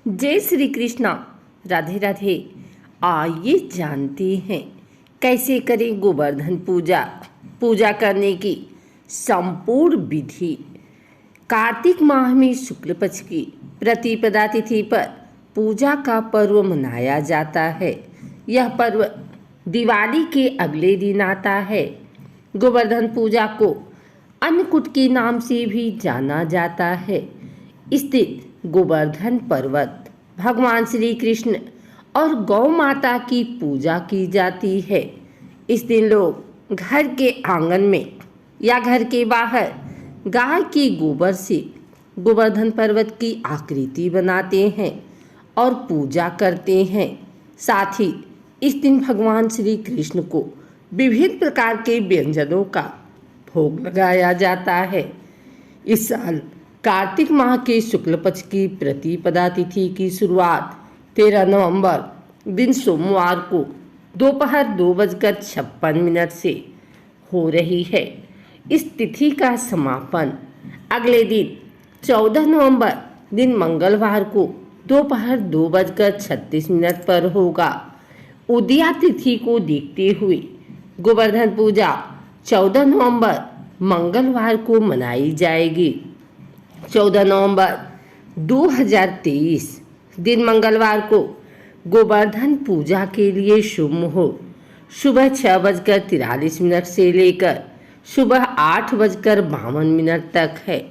जय श्री कृष्णा। राधे राधे। आइए जानते हैं कैसे करें गोवर्धन पूजा। पूजा करने की संपूर्ण विधि। कार्तिक माह में शुक्ल पक्ष की प्रतिपदा तिथि पर पूजा का पर्व मनाया जाता है। यह पर्व दिवाली के अगले दिन आता है। गोवर्धन पूजा को अन्नकूट के नाम से भी जाना जाता है। इस दिन गोवर्धन पर्वत भगवान श्री कृष्ण और गौ माता की पूजा की जाती है। इस दिन लोग घर के आंगन में या घर के बाहर गाय के गोबर से गोवर्धन पर्वत की आकृति बनाते हैं और पूजा करते हैं। साथ ही इस दिन भगवान श्री कृष्ण को विभिन्न प्रकार के व्यंजनों का भोग लगाया जाता है। इस साल कार्तिक माह के शुक्ल पक्ष की प्रतिपदा तिथि की शुरुआत 13 नवंबर दिन सोमवार को दोपहर 2:56 से हो रही है। इस तिथि का समापन अगले दिन 14 नवंबर दिन मंगलवार को दोपहर 2:36 पर होगा। उदया तिथि को देखते हुए गोवर्धन पूजा 14 नवंबर मंगलवार को मनाई जाएगी। 14 नवंबर 2023 दिन मंगलवार को गोवर्धन पूजा के लिए शुभ मुहूर्त सुबह 6:43 से लेकर सुबह 8:52 तक है।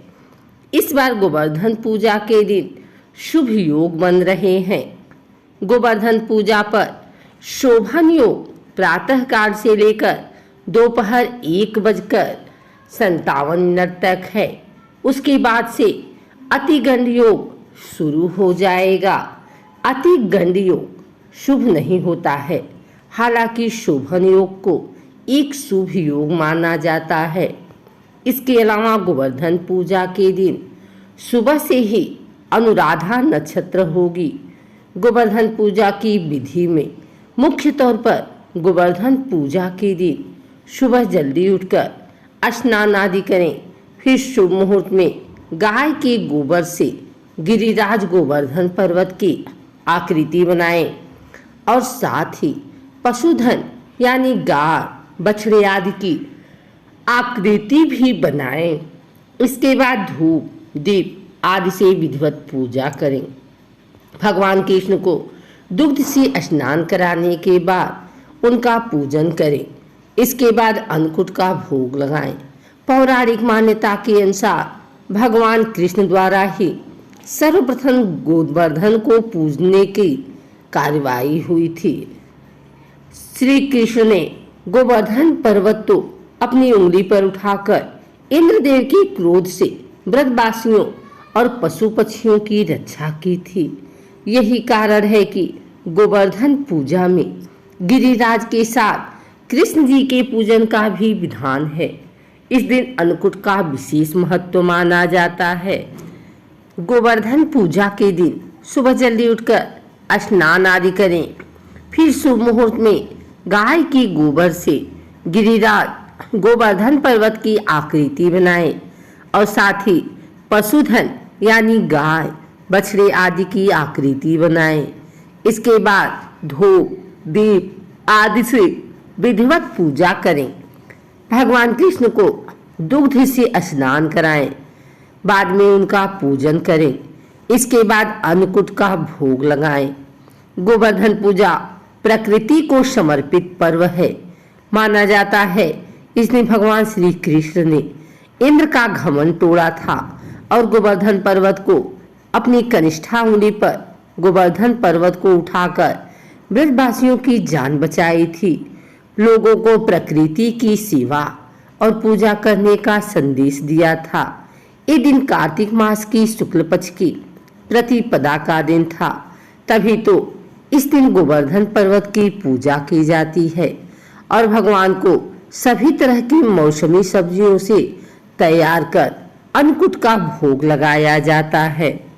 इस बार गोवर्धन पूजा के दिन शुभ योग बन रहे हैं। गोवर्धन पूजा पर शोभन योग प्रातः काल से लेकर दोपहर 1:57 तक है। उसके बाद से अति गंड योग शुरू हो जाएगा। अति गंड योग शुभ नहीं होता है, हालांकि शोभन योग को एक शुभ योग माना जाता है। इसके अलावा गोवर्धन पूजा के दिन सुबह से ही अनुराधा नक्षत्र होगी। गोवर्धन पूजा की विधि में मुख्य तौर पर गोवर्धन पूजा के दिन सुबह जल्दी उठकर स्नान आदि करें। फिर शुभ मुहूर्त में गाय के गोबर से गिरिराज गोवर्धन पर्वत की आकृति बनाएं और साथ ही पशुधन यानी गाय बछड़े आदि की आकृति भी बनाएं। इसके बाद धूप दीप आदि से विधिवत पूजा करें। भगवान कृष्ण को दुग्ध से स्नान कराने के बाद उनका पूजन करें। इसके बाद अन्नकूट का भोग लगाएं। पौराणिक मान्यता के अनुसार भगवान कृष्ण द्वारा ही सर्वप्रथम गोवर्धन को पूजने की कार्यवाही हुई थी। श्री कृष्ण ने गोवर्धन पर्वत तो अपनी उंगली पर उठाकर इंद्रदेव के क्रोध से ब्रजवासियों और पशु पक्षियों की रक्षा की थी। यही कारण है कि गोवर्धन पूजा में गिरिराज के साथ कृष्ण जी के पूजन का भी विधान है। इस दिन अन्नकूट का विशेष महत्व माना जाता है। गोवर्धन पूजा के दिन सुबह जल्दी उठकर स्नान आदि करें। फिर शुभ मुहूर्त में गाय की गोबर से गिरिराज गोवर्धन पर्वत की आकृति बनाएं और साथ ही पशुधन यानी गाय बछड़े आदि की आकृति बनाएं। इसके बाद धूप दीप आदि से विधिवत पूजा करें। भगवान कृष्ण को दुग्ध से स्नान कराएं, बाद में उनका पूजन करें। इसके बाद अन्नकूट का भोग लगाएं। गोवर्धन पूजा प्रकृति को समर्पित पर्व है। माना जाता है इसने भगवान श्री कृष्ण ने इंद्र का घमंड तोड़ा था और गोवर्धन पर्वत को अपनी कनिष्ठा उंगली पर गोवर्धन पर्वत को उठाकर ब्रजवासियों की जान बचाई थी। लोगों को प्रकृति की सेवा और पूजा करने का संदेश दिया था। ये दिन कार्तिक मास की शुक्ल पक्ष की प्रतिपदा का दिन था। तभी तो इस दिन गोवर्धन पर्वत की पूजा की जाती है और भगवान को सभी तरह की मौसमी सब्जियों से तैयार कर अन्नकूट का भोग लगाया जाता है।